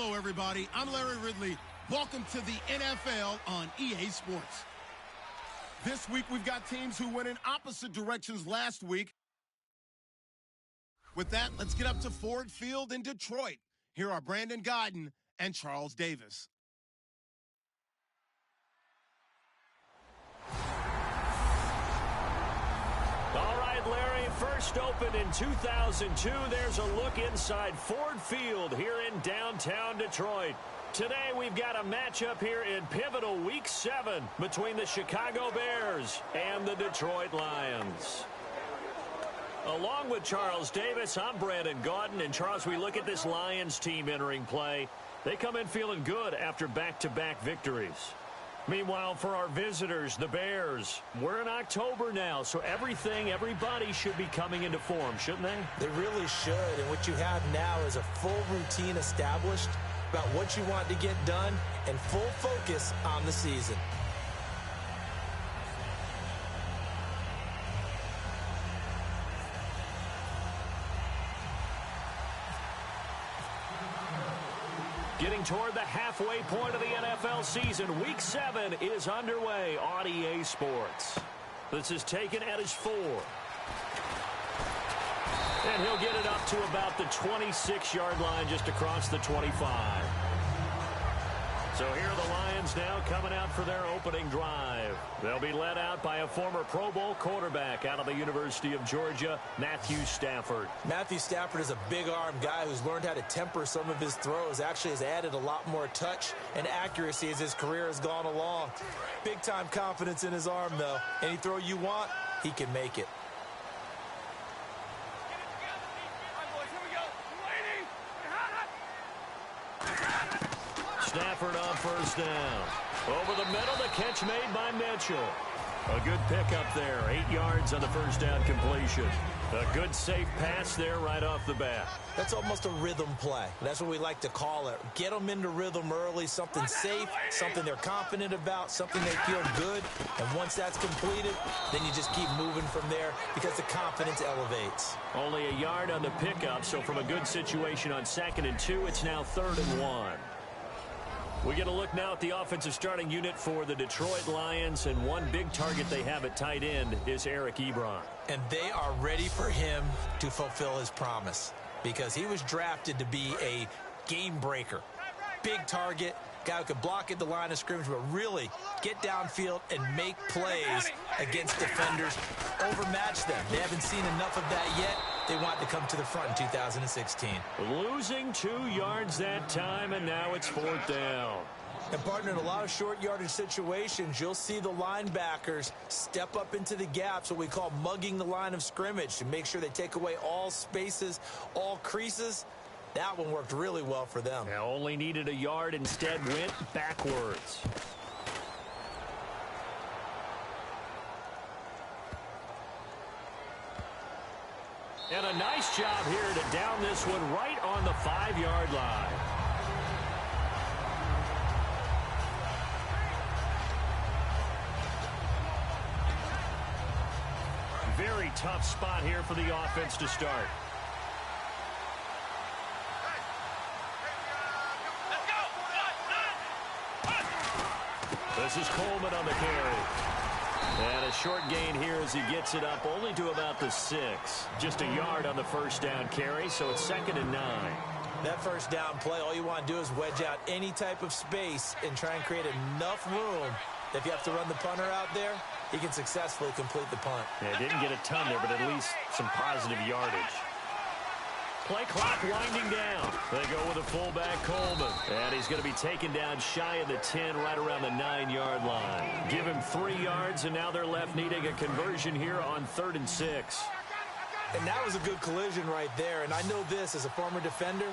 Hello, everybody. I'm Larry Ridley. Welcome to the NFL on EA Sports. This week, we've got teams who went in opposite directions last week. With that, let's get up to Ford Field in Detroit. Here are Brandon Gaudin and Charles Davis. All right, Larry, first opened in 2002. There's a look inside Ford Field here in downtown Detroit. Today, we've got a matchup here in pivotal Week 7 between the Chicago Bears and the Detroit Lions. Along with Charles Davis, I'm Brandon Gaudin. And, Charles, we look at this Lions team entering play. They come in feeling good after back-to-back victories. Meanwhile, for our visitors, the Bears, we're in October now, so everybody should be coming into form, shouldn't they? They really should, and what you have now is a full routine established about what you want to get done and full focus on the season. Getting toward the halfway point of the NFL season, Week 7 is underway on EA Sports. This is taken at his 4. And he'll get it up to about the 26-yard line just across the 25. So here are the Lions now coming out for their opening drive. They'll be led out by a former Pro Bowl quarterback out of the University of Georgia, Matthew Stafford. Matthew Stafford is a big-arm guy who's learned how to temper some of his throws. Actually has added a lot more touch and accuracy as his career has gone along. Big-time confidence in his arm, though. Any throw you want, he can make it. Stafford on first down. Over the middle, the catch made by Mitchell. A good pickup there, 8 yards on the first down completion. A good safe pass there right off the bat. That's almost a rhythm play. That's what we like to call it. Get them into rhythm early, something safe, something they're confident about, something they feel good. And once that's completed, then you just keep moving from there because the confidence elevates. Only a yard on the pickup, so from a good situation on 2nd and 2, it's now 3rd and 1. We get a look now at the offensive starting unit for the Detroit Lions, and one big target they have at tight end is Eric Ebron. And they are ready for him to fulfill his promise because he was drafted to be a game breaker. Big target, guy who could block at the line of scrimmage, but really get downfield and make plays against defenders, overmatch them. They haven't seen enough of that yet. They want to come to the front in 2016. Losing 2 yards that time, and now it's 4th down. And, partner, in a lot of short yardage situations, you'll see the linebackers step up into the gaps, what we call mugging the line of scrimmage, to make sure they take away all spaces, all creases. That one worked really well for them. Now only needed a yard, instead went backwards. And a nice job here to down this one right on the 5-yard line. Very tough spot here for the offense to start. This is Coleman on the carry. And a short gain here as he gets it up only to about the 6. Just a yard on the first down carry, so it's 2nd and 9. That first down play, all you want to do is wedge out any type of space and try and create enough room that if you have to run the punter out there, he can successfully complete the punt. Yeah, didn't get a ton there, but at least some positive yardage. Play clock winding down. They go with a fullback, Coleman. And he's going to be taken down shy of the 10, right around the 9-yard line. Give him 3 yards, and now they're left needing a conversion here on 3rd and 6. And that was a good collision right there. And I know this as a former defender.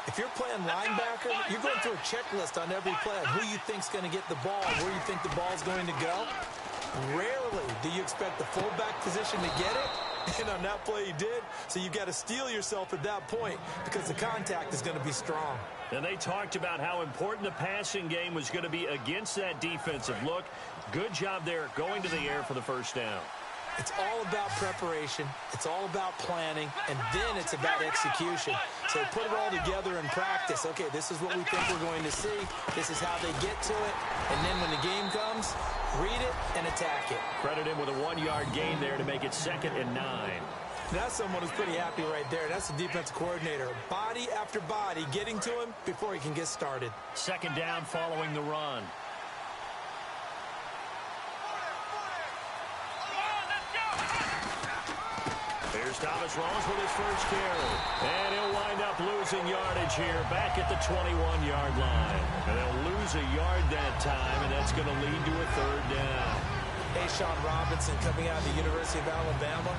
If you're playing linebacker, you're going through a checklist on every play on who you think's going to get the ball, where you think the ball's going to go. Rarely do you expect the fullback position to get it. And on that play he did, so you've got to steel yourself at that point because the contact is going to be strong. And they talked about how important the passing game was going to be against that defensive look. Good job there going to the air for the first down. It's all about preparation. It's all about planning, and then it's about execution. So put it all together in practice. Okay, this is what we think we're going to see. This is how they get to it. And then when the game comes, read it and attack it. Credit him with a 1-yard gain there to make it 2nd and 9. That's someone who's pretty happy right there. That's the defensive coordinator. Body after body getting to him before he can get started. 2nd down following the run. Here's Thomas Rawls with his first carry. And he'll wind up losing yardage here back at the 21-yard line. And they'll lose a yard that time, and that's going to lead to a 3rd down. Sean Robinson coming out of the University of Alabama.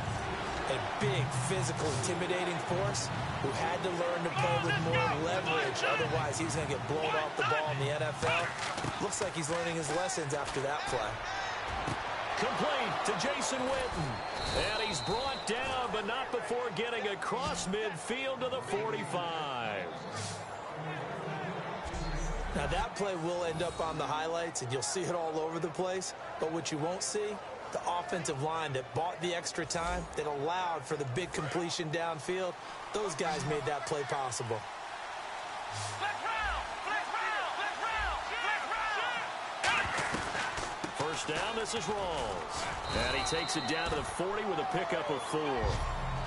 A big, physical, intimidating force who had to learn to play with more leverage. Otherwise, he's going to get blown off the ball in the NFL. Looks like he's learning his lessons after that play. Complete to Jason Witten. And he's brought down, but not before getting across midfield to the 45. Now, that play will end up on the highlights, and you'll see it all over the place. But what you won't see, the offensive line that bought the extra time, that allowed for the big completion downfield, those guys made that play possible. First down, this is Rawls. And he takes it down to the 40 with a pickup of 4.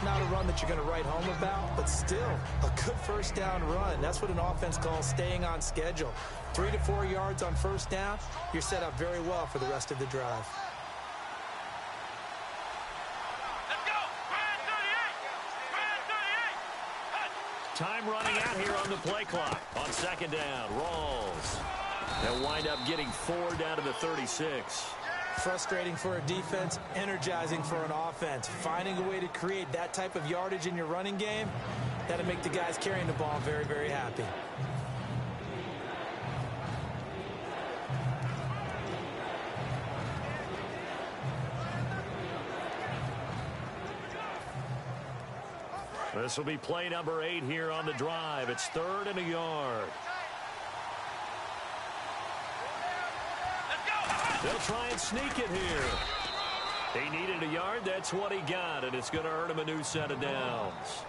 Not a run that you're going to write home about, but still a good first down run. That's what an offense calls staying on schedule. 3 to 4 yards on first down, you're set up very well for the rest of the drive. Time running out here on the play clock. On 2nd down, Rawls. They'll wind up getting 4 down to the 36. Frustrating for a defense, energizing for an offense. Finding a way to create that type of yardage in your running game, that'll make the guys carrying the ball very, very happy. This will be play number 8 here on the drive. It's 3rd and a yard. They'll try and sneak it here. He needed a yard. That's what he got, and it's going to earn him a new set of downs.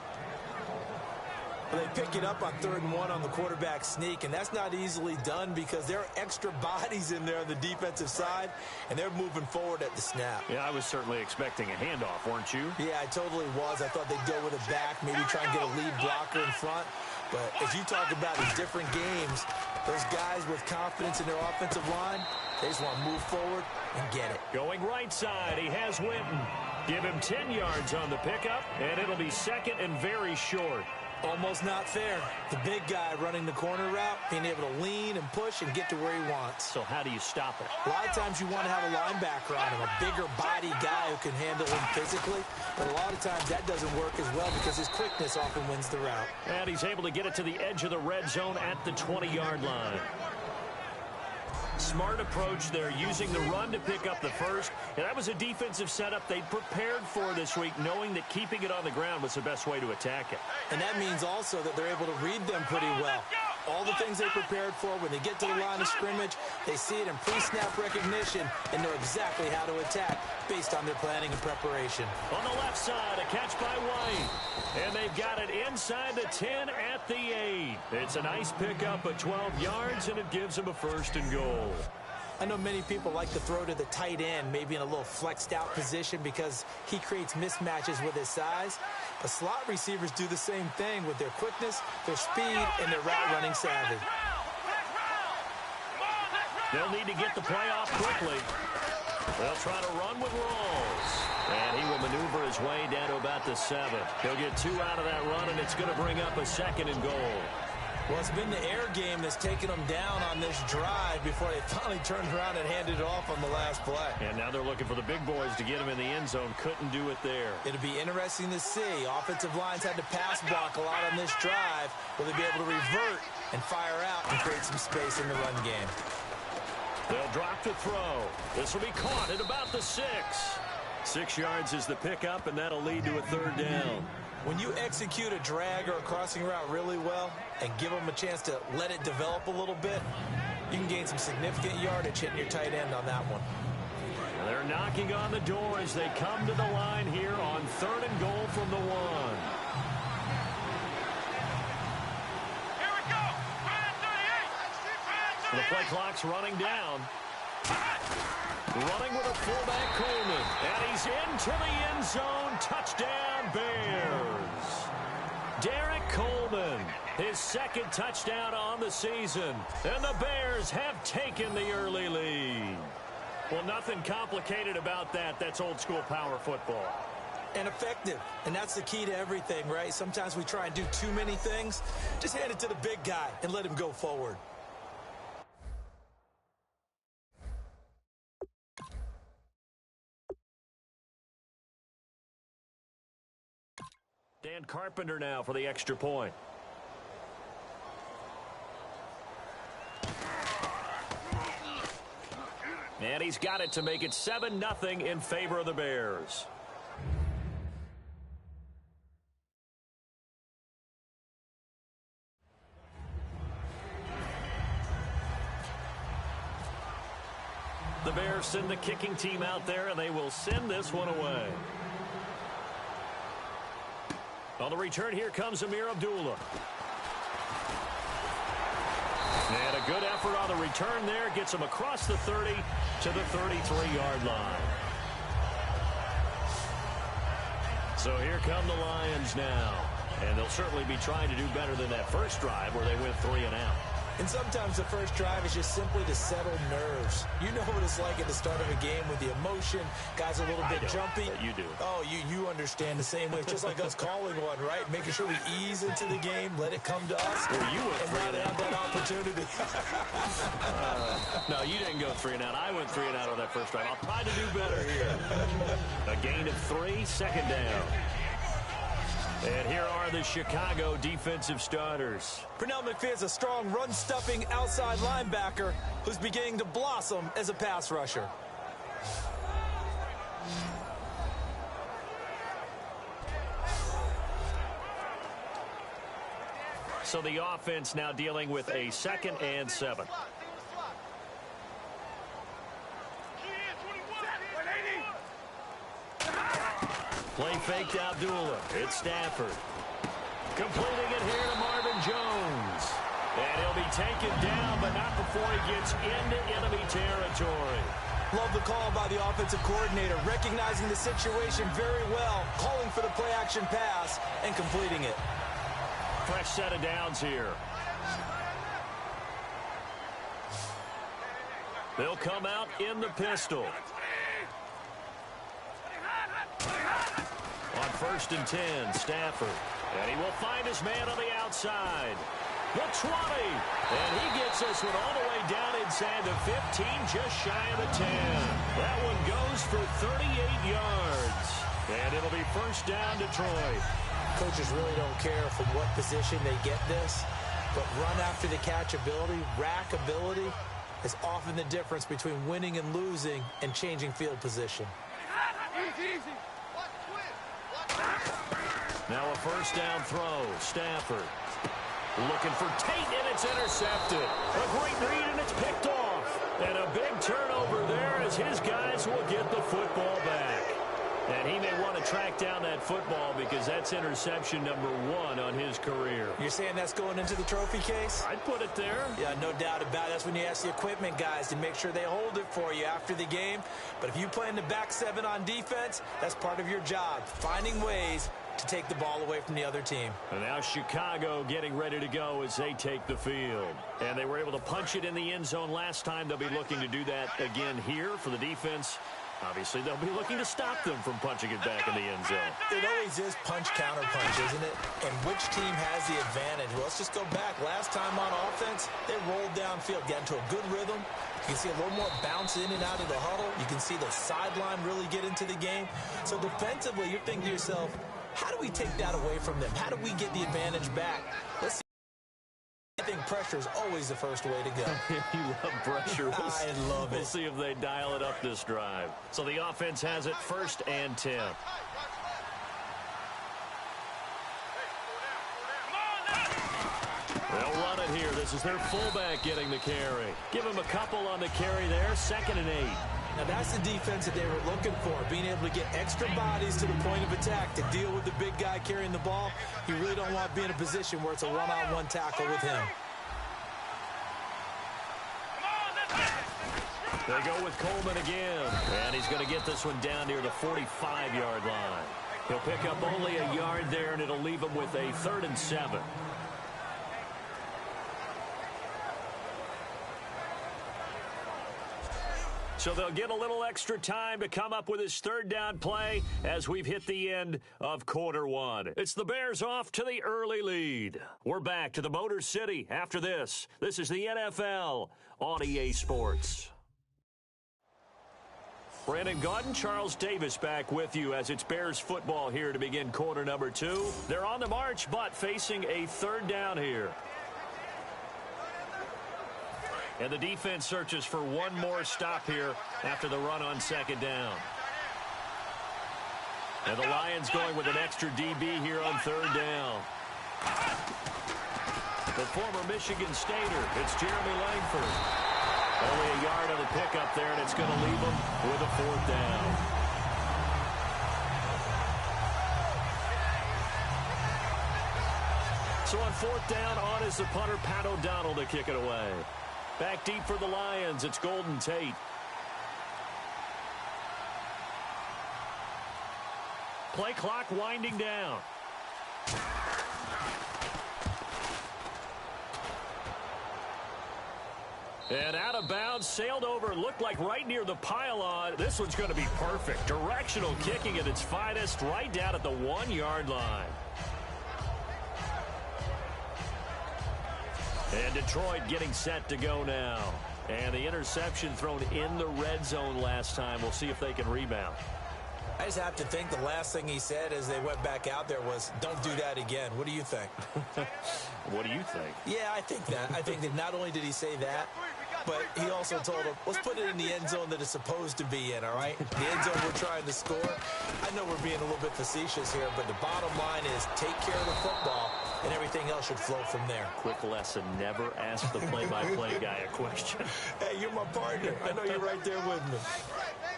Well, they pick it up on 3rd and 1 on the quarterback sneak, and that's not easily done because there are extra bodies in there on the defensive side, and they're moving forward at the snap. Yeah, I was certainly expecting a handoff, weren't you? Yeah, I totally was. I thought they'd go with a back, maybe try and get a lead blocker in front. But as you talk about in different games, those guys with confidence in their offensive line, they just want to move forward and get it. Going right side, he has Witten. Give him 10 yards on the pickup, and it'll be 2nd and very short. Almost not fair. The big guy running the corner route, being able to lean and push and get to where he wants. So how do you stop it? A lot of times you want to have a linebacker on him, a bigger body guy who can handle him physically. But a lot of times that doesn't work as well because his quickness often wins the route. And he's able to get it to the edge of the red zone at the 20-yard line. Smart approach there, using the run to pick up the first. And that was a defensive setup they prepared for this week, knowing that keeping it on the ground was the best way to attack it. And that means also that they're able to read them pretty well. All the things they prepared for, when they get to the line of scrimmage, they see it in pre-snap recognition and know exactly how to attack based on their planning and preparation. On the left side, a catch by White. And they've got it inside the 10 at the 8. It's a nice pickup of 12 yards, and it gives them a 1st and goal. I know many people like to throw to the tight end, maybe in a little flexed out position because he creates mismatches with his size. But slot receivers do the same thing with their quickness, their speed, and their route running savvy. They'll need to get the play off quickly. They'll try to run with Rawls. And he will maneuver his way down to about the 7. He'll get 2 out of that run, and it's going to bring up a 2nd and goal. Well, it's been the air game that's taken them down on this drive before they finally turned around and handed it off on the last play. And now they're looking for the big boys to get him in the end zone. Couldn't do it there. It'll be interesting to see. Offensive lines had to pass block a lot on this drive. Will they be able to revert and fire out and create some space in the run game? They'll drop to throw. This will be caught at about the 6. 6 yards is the pickup, and that'll lead to a 3rd down. When you execute a drag or a crossing route really well and give them a chance to let it develop a little bit, you can gain some significant yardage hitting your tight end on that one. They're not knocking on the door as they come to the line here on 3rd and goal from the 1. Here we go. The play clock's running down. Running with a fullback, Coleman. And he's into the end zone. Touchdown, Bears. Derek Coleman, his 2nd touchdown on the season. And the Bears have taken the early lead. Well, nothing complicated about that. That's old-school power football. And effective. And that's the key to everything, right? Sometimes we try and do too many things. Just hand it to the big guy and let him go forward. Dan Carpenter now for the extra point. And he's got it to make it 7-0 in favor of the Bears. The Bears send the kicking team out there, and they will send this one away. On the return, here comes Amir Abdullah. And a good effort on the return there. Gets him across the 30 to the 33-yard line. So here come the Lions now. And they'll certainly be trying to do better than that first drive where they went 3 and out. And sometimes the first drive is just simply to settle nerves. You know what it's like at the start of a game with the emotion. Guys are a little bit jumpy. You do. Oh, you understand the same way. It's just like us calling one, right? Making sure we ease into the game, let it come to us. Well, you went and now they have that opportunity. No, you didn't go 3 and out. I went 3 and out on that first drive. I'll try to do better here. A gain of 3, 2nd down. And here are the Chicago defensive starters. Pernell McPhee is a strong run-stuffing outside linebacker who's beginning to blossom as a pass rusher. So the offense now dealing with a 2nd and 7. Play fake to Abdullah. It's Stafford. Completing it here to Marvin Jones. And he'll be taken down, but not before he gets into enemy territory. Love the call by the offensive coordinator, recognizing the situation very well, calling for the play-action pass, and completing it. Fresh set of downs here. They'll come out in the pistol. On 1st and 10, Stafford. And he will find his man on the outside. The 20. And he gets this one all the way down inside the 15, just shy of the 10. That one goes for 38 yards. And it'll be 1st down, Detroit. Coaches really don't care from what position they get this, but run after the catch ability, rack ability, is often the difference between winning and losing and changing field position. Now a 1st down throw. Stafford looking for Tate, and it's intercepted. A great read, and it's picked off. And a big turnover there as his guys will get the football back. And he may want to track down that football because that's interception number 1 on his career. You're saying that's going into the trophy case? I'd put it there. Yeah, no doubt about it. That's when you ask the equipment guys to make sure they hold it for you after the game. But if you play in the back 7 on defense, that's part of your job, finding ways to take the ball away from the other team. And now Chicago getting ready to go as they take the field. And they were able to punch it in the end zone last time. They'll be looking to do that again here for the defense. Obviously, they'll be looking to stop them from punching it back in the end zone. It always is punch-counter-punch, isn't it? And which team has the advantage? Well, let's just go back. Last time on offense, they rolled downfield, got into a good rhythm. You can see a little more bounce in and out of the huddle. You can see the sideline really get into the game. So defensively, you're thinking to yourself, how do we take that away from them? How do we get the advantage back? Let's see. I think pressure is always the first way to go. You love pressure. I love it. We'll see if they dial it up this drive. So the offense has it 1st and 10. They'll run it here. This is their fullback getting the carry. Give him a couple on the carry there. 2nd and 8. Now that's the defense that they were looking for, being able to get extra bodies to the point of attack to deal with the big guy carrying the ball. You really don't want to be in a position where it's a one-on-one tackle with him. They go with Coleman again, and he's going to get this one down near the 45-yard line. He'll pick up only a yard there, and it'll leave him with a 3rd and 7. So they'll get a little extra time to come up with his 3rd down play as we've hit the end of quarter 1. It's the Bears off to the early lead. We're back to the Motor City after this. This is the NFL on EA Sports. Brandon Gaudin, Charles Davis back with you as it's Bears football here to begin quarter number 2. They're on the march, but facing a 3rd down here. And the defense searches for one more stop here after the run on 2nd down. And the Lions going with an extra DB here on 3rd down. The former Michigan Stater, it's Jeremy Langford. Only a yard on the pickup there, and it's going to leave them with a 4th down. So on 4th down, on is the punter, Pat O'Donnell, to kick it away. Back deep for the Lions, it's Golden Tate. Play clock winding down. And out of bounds, sailed over, looked like right near the pylon. This one's going to be perfect. Directional kicking at its finest, right down at the 1-yard line. And Detroit getting set to go now. And the interception thrown in the red zone last time. We'll see if they can rebound. I just have to think the last thing he said as they went back out there was, don't do that again. What do you think? What do you think? Yeah, I think that. I think that not only did he say that, but he also told him, let's put it in the end zone that it's supposed to be in, all right? The end zone we're trying to score. I know we're being a little bit facetious here, but the bottom line is take care of the football, and everything else should flow from there. Quick lesson, never ask the play-by-play guy a question. Hey, you're my partner. I know you're right there with me.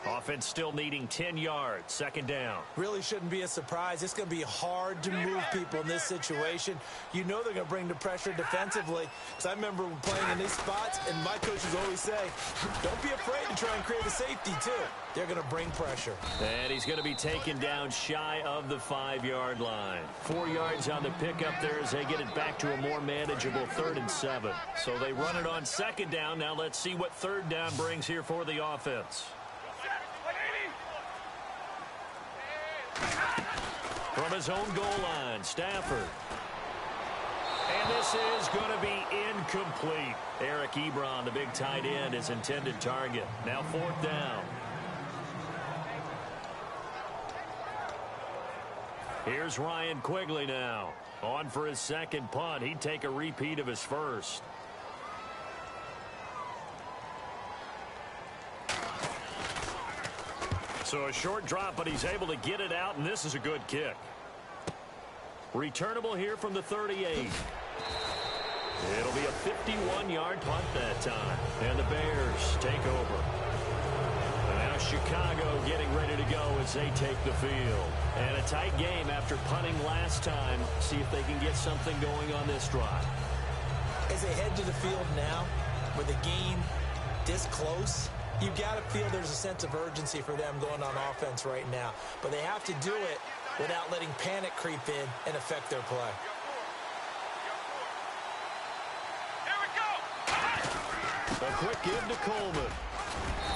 Offense still needing 10 yards, 2nd down. Really shouldn't be a surprise. It's going to be hard to move people in this situation. You know they're going to bring the pressure defensively. Because I remember playing in these spots, and my coaches always say, don't be afraid to try and create a safety, too. They're going to bring pressure. And he's going to be taken down shy of the 5-yard line. 4 yards on the pickup there as they get it back to a more manageable 3rd and 7. So they run it on 2nd down. Now let's see what 3rd down brings here for the offense. From his own goal line, Stafford. And this is going to be incomplete. Eric Ebron, the big tight end, his intended target. Now 4th down. Here's Ryan Quigley now. On for his 2nd punt. He'd take a repeat of his first. So a short drop, but he's able to get it out, and this is a good kick. Returnable here from the 38. It'll be a 51-yard punt that time. And the Bears take over. And now Chicago getting ready to go as they take the field. And a tight game after punting last time. See if they can get something going on this drive. As they head to the field now, with the game this close, you got to feel there's a sense of urgency for them going on offense right now. But they have to do it without letting panic creep in and affect their play. Here we go. A quick give to Coleman.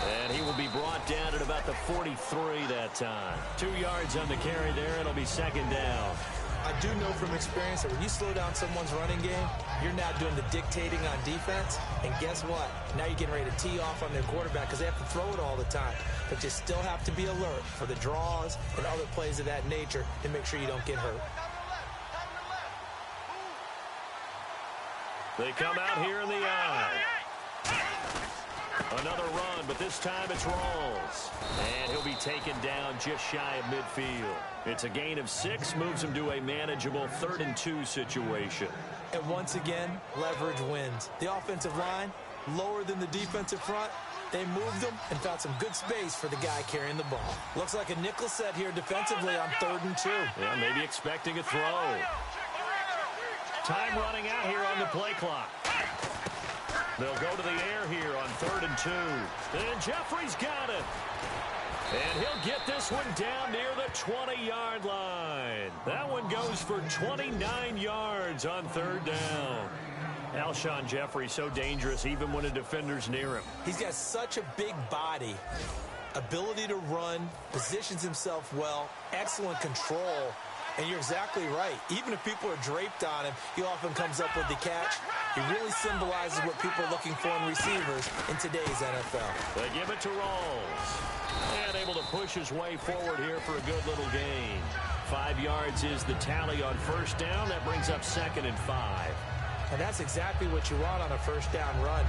And he will be brought down at about the 43 that time. 2 yards on the carry there. It'll be 2nd down. I do know from experience that when you slow down someone's running game, you're now doing the dictating on defense. And guess what? Now you're getting ready to tee off on their quarterback because they have to throw it all the time. But you still have to be alert for the draws and other plays of that nature to make sure you don't get hurt. They come out here in the eye. Another run, but this time it's Rawls. And he'll be taken down just shy of midfield. It's a gain of 6, moves him to a manageable 3rd and 2 situation. And once again, leverage wins. The offensive line, lower than the defensive front, They moved him and found some good space for the guy carrying the ball. Looks like a nickel set here defensively on 3rd and 2. Yeah, maybe expecting a throw. Time running out here on the play clock. They'll go to the air here on 3rd and 2. And Jeffrey's got it. And he'll get this one down near the 20-yard line. That one goes for 29 yards on 3rd down. Alshon Jeffrey so dangerous even when a defender's near him. He's got such a big body, ability to run, positions himself well, excellent control. And you're exactly right. Even if people are draped on him, he often comes up with the catch. He really symbolizes what people are looking for in receivers in today's NFL. They give it to Rawls. And able to push his way forward here for a good little gain. 5 yards is the tally on 1st down. That brings up 2nd and 5. And that's exactly what you want on a 1st down run.